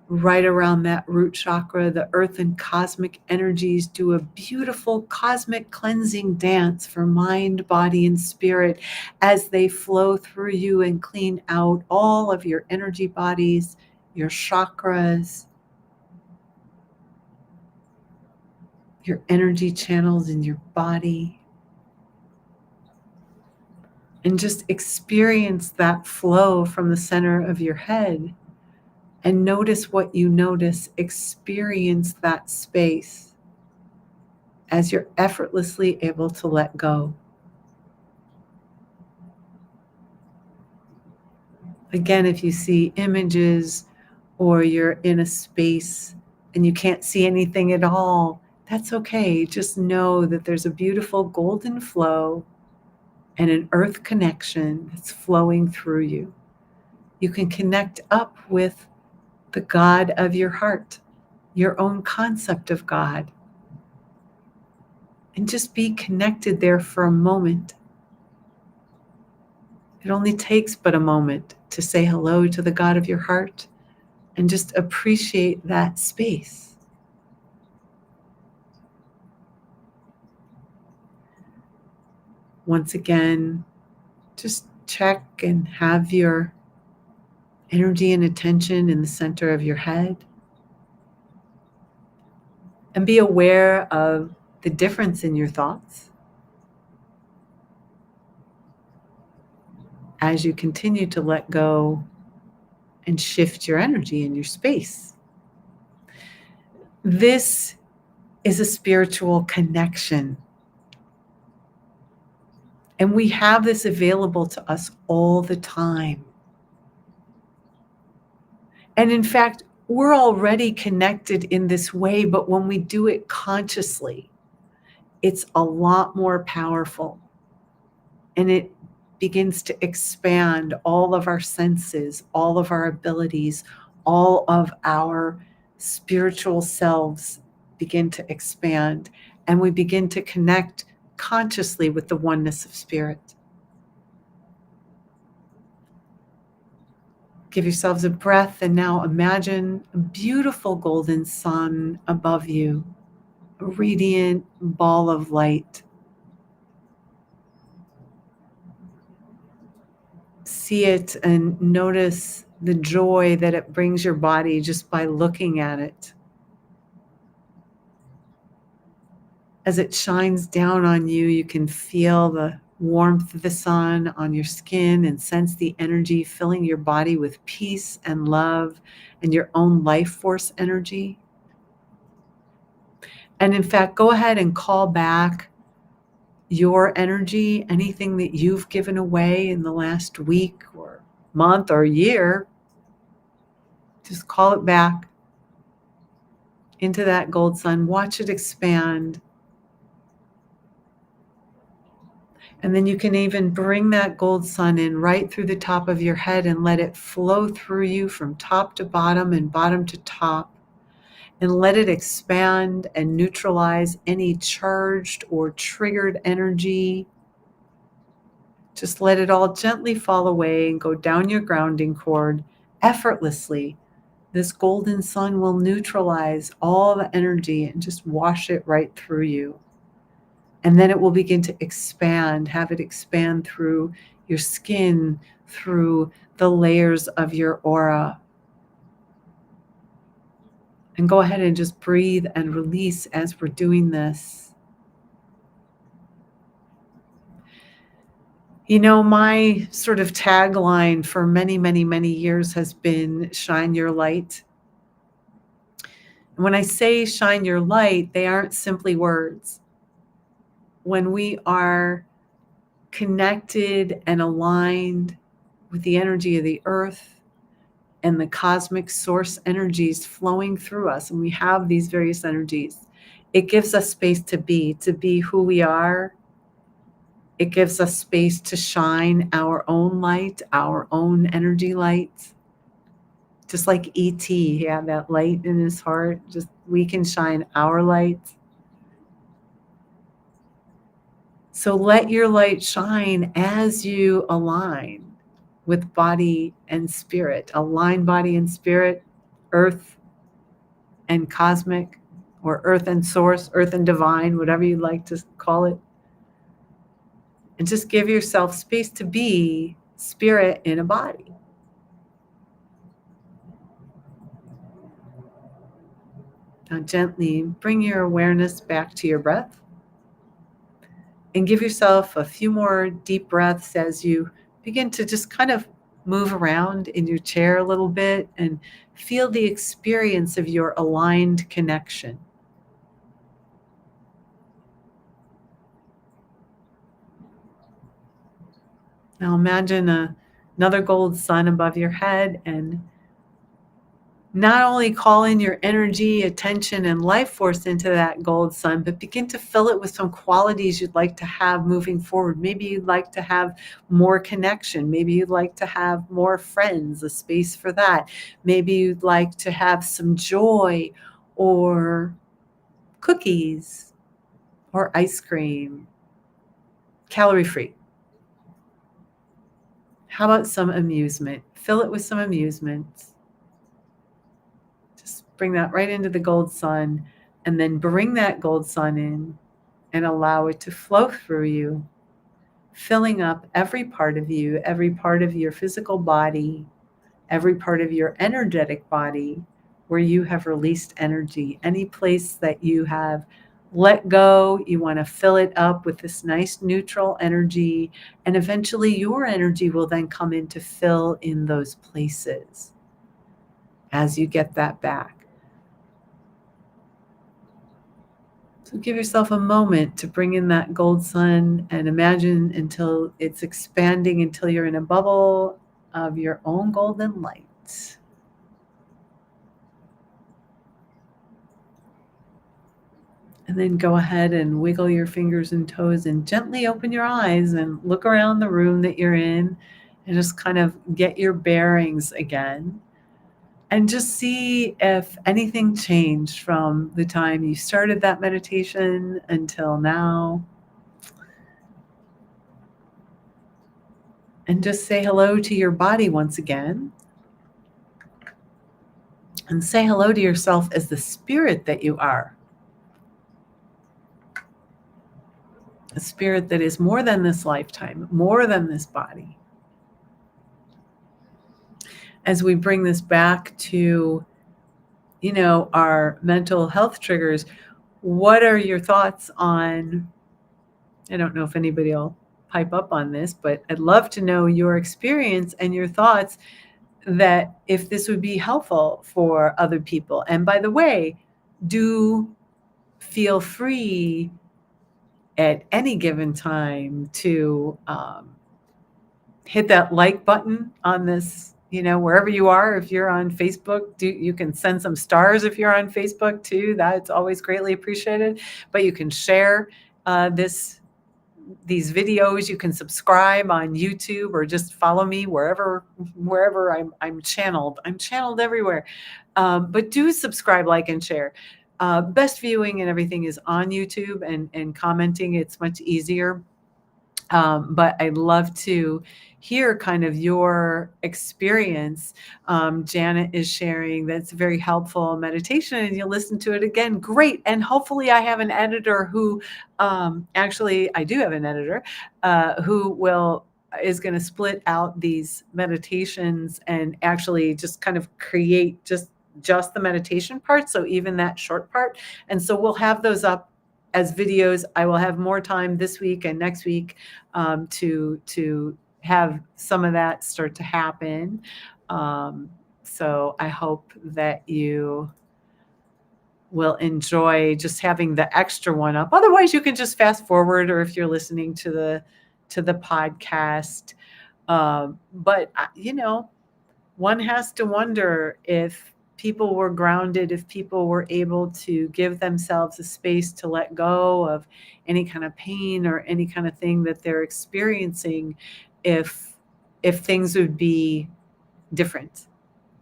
right around that root chakra, the earth and cosmic energies do a beautiful cosmic cleansing dance for mind, body, and spirit as they flow through you and clean out all of your energy bodies, your chakras, your energy channels in your body. And just experience that flow from the center of your head. And notice what you notice. Experience that space as you're effortlessly able to let go. Again, if you see images or you're in a space and you can't see anything at all, that's okay. Just know that there's a beautiful golden flow and an earth connection that's flowing through you. you can connect up with the God of your heart, your own concept of God, and just be connected there for a moment. It only takes but a moment to say hello to the God of your heart and just appreciate that space. Once again, just check and have your energy and attention in the center of your head. And be aware of the difference in your thoughts as you continue to let go and shift your energy in your space. This is a spiritual connection. And we have this available to us all the time. And in fact, we're already connected in this way, but when we do it consciously, it's a lot more powerful. And it begins to expand all of our senses, all of our abilities, all of our spiritual selves begin to expand, and we begin to connect consciously with the oneness of spirit. Give yourselves a breath, and now imagine a beautiful golden sun above you, a radiant ball of light. See it and notice the joy that it brings your body just by looking at it. As it shines down on you, you can feel the warmth of the sun on your skin and sense the energy filling your body with peace and love and your own life force energy. And in fact, go ahead and call back your energy, anything that you've given away in the last week or month or year. Just call it back into that gold sun. Watch it expand. And then you can even bring that gold sun in right through the top of your head and let it flow through you from top to bottom and bottom to top. And let it expand and neutralize any charged or triggered energy. Just let it all gently fall away and go down your grounding cord effortlessly. This golden sun will neutralize all the energy and just wash it right through you. And then it will begin to expand, have it expand through your skin, through the layers of your aura. And go ahead and just breathe and release as we're doing this. You know, my sort of tagline for many, many, many years has been shine your light. And when I say shine your light, they aren't simply words. When we are connected and aligned with the energy of the earth and the cosmic source energies flowing through us, and we have these various energies, it gives us space to be who we are. It gives us space to shine our own light, our own energy light. Just like E.T., he had that light in his heart. Just we can shine our light. So let your light shine as you align with body and spirit. Align body and spirit, earth and cosmic, or earth and source, earth and divine, whatever you'd like to call it. And just give yourself space to be spirit in a body. Now gently bring your awareness back to your breath and give yourself a few more deep breaths as you begin to just kind of move around in your chair a little bit and feel the experience of your aligned connection. Now imagine another gold sun above your head, and not only call in your energy, attention, and life force into that gold sun, but begin to fill it with some qualities you'd like to have moving forward. Maybe you'd like to have more connection. Maybe you'd like to have more friends, a space for that. Maybe you'd like to have some joy or cookies or ice cream, calorie free. How about some amusement? Fill it with some amusement. Just bring that right into the gold sun, and then bring that gold sun in and allow it to flow through you, filling up every part of you, every part of your physical body, every part of your energetic body where you have released energy. Any place that you have let go, you want to fill it up with this nice neutral energy, and eventually your energy will then come in to fill in those places as you get that back. So give yourself a moment to bring in that gold sun and imagine until it's expanding until you're in a bubble of your own golden light. And then go ahead and wiggle your fingers and toes and gently open your eyes and look around the room that you're in and just kind of get your bearings again. And just see if anything changed from the time you started that meditation until now. And just say hello to your body once again. And say hello to yourself as the spirit that you are. A spirit that is more than this lifetime, more than this body. As we bring this back to, our mental health triggers, what are your thoughts on, I don't know if anybody will pipe up on this, but I'd love to know your experience and your thoughts that if this would be helpful for other people. And by the way, do feel free at any given time to hit that like button on this, wherever you are. If you're on Facebook, you can send some stars if you're on Facebook too. That's always greatly appreciated. But you can share these videos. You can subscribe on YouTube or just follow me wherever I'm channeled. I'm channeled everywhere. But do subscribe, like, and share. Best viewing and everything is on YouTube, and commenting, it's much easier. But I'd love to hear kind of your experience. Janet is sharing that's very helpful meditation, and you'll listen to it again. Great. And hopefully I have an editor who, actually, I do have an editor who is going to split out these meditations and actually just kind of create just the meditation part. So even that short part. And so we'll have those up as videos. I will have more time this week and next week to have some of that start to happen. So I hope that you will enjoy just having the extra one up. Otherwise, you can just fast forward, or if you're listening to the podcast. But one has to wonder if people were grounded, if people were able to give themselves a space to let go of any kind of pain or any kind of thing that they're experiencing, if things would be different,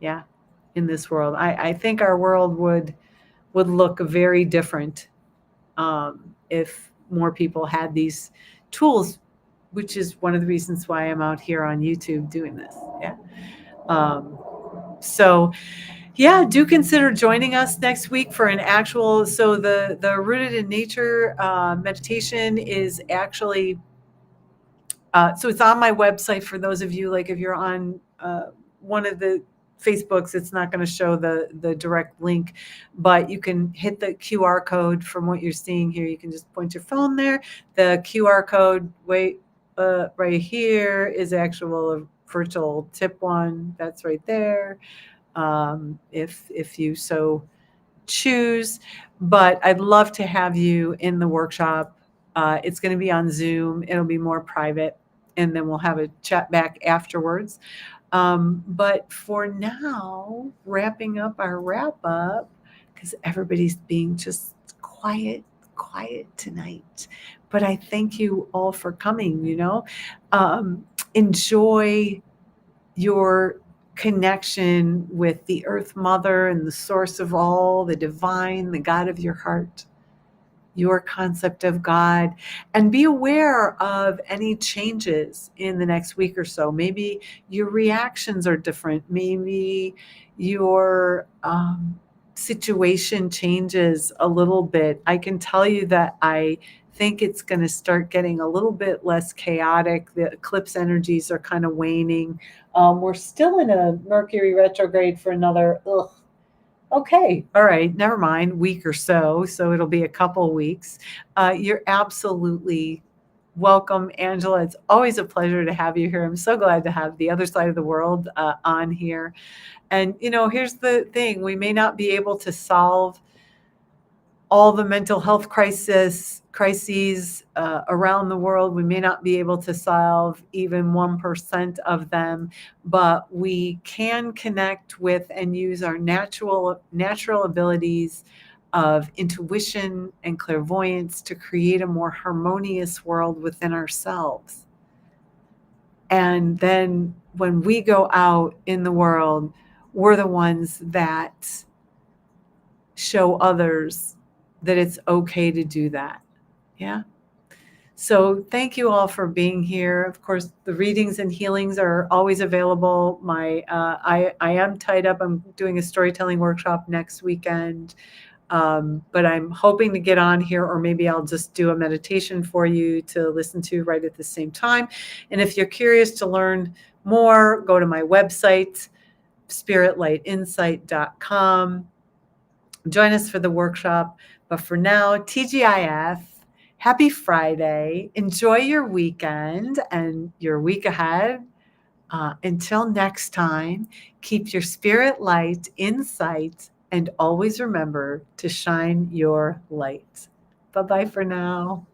in this world. I think our world would look very different if more people had these tools, which is one of the reasons why I'm out here on YouTube doing this. So do consider joining us next week for an actual, so the Rooted in Nature meditation is actually, so it's on my website for those of you, like if you're on one of the Facebooks, it's not going to show the direct link, but you can hit the QR code from what you're seeing here. You can just point your phone there. The QR code, right here is actual virtual tip one. That's right there. If you so choose, but I'd love to have you in the workshop. It's going to be on Zoom. It'll be more private, and then we'll have a chat back afterwards. But for now, wrapping up our wrap up, because everybody's being just quiet tonight. But I thank you all for coming, enjoy your connection with the Earth Mother and the source of all, the divine, the God of your heart, your concept of God, and be aware of any changes in the next week or so. Maybe your reactions are different. Maybe your situation changes a little bit. I can tell you that I think it's going to start getting a little bit less chaotic. The eclipse energies are kind of waning. We're still in a Mercury retrograde for another, okay, all right, never mind, week or so. So it'll be a couple weeks. You're absolutely welcome, Angela. It's always a pleasure to have you here. I'm so glad to have the other side of the world on here. And, here's the thing, we may not be able to solve all the mental health crises around the world. We may not be able to solve even 1% of them, but we can connect with and use our natural abilities of intuition and clairvoyance to create a more harmonious world within ourselves. And then when we go out in the world, we're the ones that show others that it's okay to do that. Yeah. So thank you all for being here. Of course, the readings and healings are always available. I am tied up. I'm doing a storytelling workshop next weekend. But I'm hoping to get on here, or maybe I'll just do a meditation for you to listen to right at the same time. And if you're curious to learn more, go to my website, spiritlightinsight.com. Join us for the workshop. But for now, TGIF, happy Friday. Enjoy your weekend and your week ahead. Until next time, keep your spirit light in sight and always remember to shine your light. Bye-bye for now.